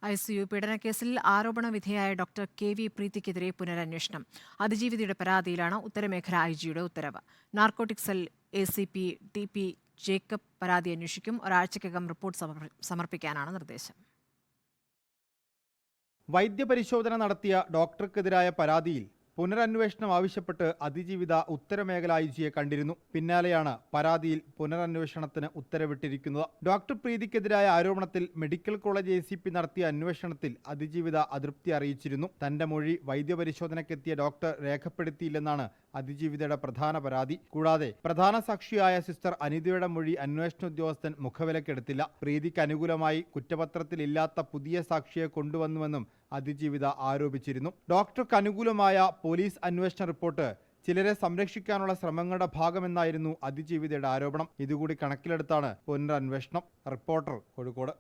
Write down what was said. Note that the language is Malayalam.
ICU പീഡനക്കേസിൽ ആരോപണ വിധേയായ ഡോക്ടർ KV പ്രീതിക്കെതിരെ പുനരന്വേഷണം. അതിജീവിതയുടെ പരാതിയിലാണ് ഉത്തരമേഖല IG-യുടെ ഉത്തരവ്. Narcotic cell ACP TP Jacob പരാതി അന്വേഷിക്കും. ഒരാഴ്ചയ്ക്കകം റിപ്പോർട്ട് സമർപ്പിക്കാനാണ് നിർദ്ദേശം. വൈദ്യപരിശോധന നടത്തിയ ഡോക്ടർക്കെതിരായ പരാതിയിൽ പുനരന്വേഷണം ആവശ്യപ്പെട്ട് അതിജീവിത ഉത്തരമേഖല IG-യെ കണ്ടിരുന്നു. പിന്നാലെയാണ് പരാതിയിൽ പുനരന്വേഷണത്തിന് ഉത്തരവിട്ടിരിക്കുന്നത്. ഡോക്ടർ പ്രീതിക്കെതിരായ ആരോപണത്തിൽ മെഡിക്കൽ കോളേജ് ACP നടത്തിയ അന്വേഷണത്തിൽ അതിജീവിത അതൃപ്തി അറിയിച്ചിരുന്നു. തന്റെ മൊഴി വൈദ്യപരിശോധനയ്ക്കെത്തിയ ഡോക്ടർ രേഖപ്പെടുത്തിയില്ലെന്നാണ് അതിജീവിതയുടെ പ്രധാന പരാതി. കൂടാതെ പ്രധാന സാക്ഷിയായ സിസ്റ്റർ അനിതയുടെ മൊഴി അന്വേഷണ ഉദ്യോഗസ്ഥൻ മുഖവിലക്കെടുത്തില്ല. പ്രീതിക്ക് അനുകൂലമായി കുറ്റപത്രത്തിലില്ലാത്ത പുതിയ സാക്ഷിയെ കൊണ്ടുവന്നുവെന്നും അതിജീവിത ആരോപിച്ചിരുന്നു. ഡോക്ടർക്ക് അനുകൂലമായ പോലീസ് അന്വേഷണ റിപ്പോർട്ട് ചിലരെ സംരക്ഷിക്കാനുള്ള ശ്രമങ്ങളുടെ ഭാഗമെന്നായിരുന്നു അതിജീവിതയുടെ ആരോപണം. ഇതുകൂടി കണക്കിലെടുത്താണ് പുനരന്വേഷണം. റിപ്പോർട്ടർ, കോഴിക്കോട്.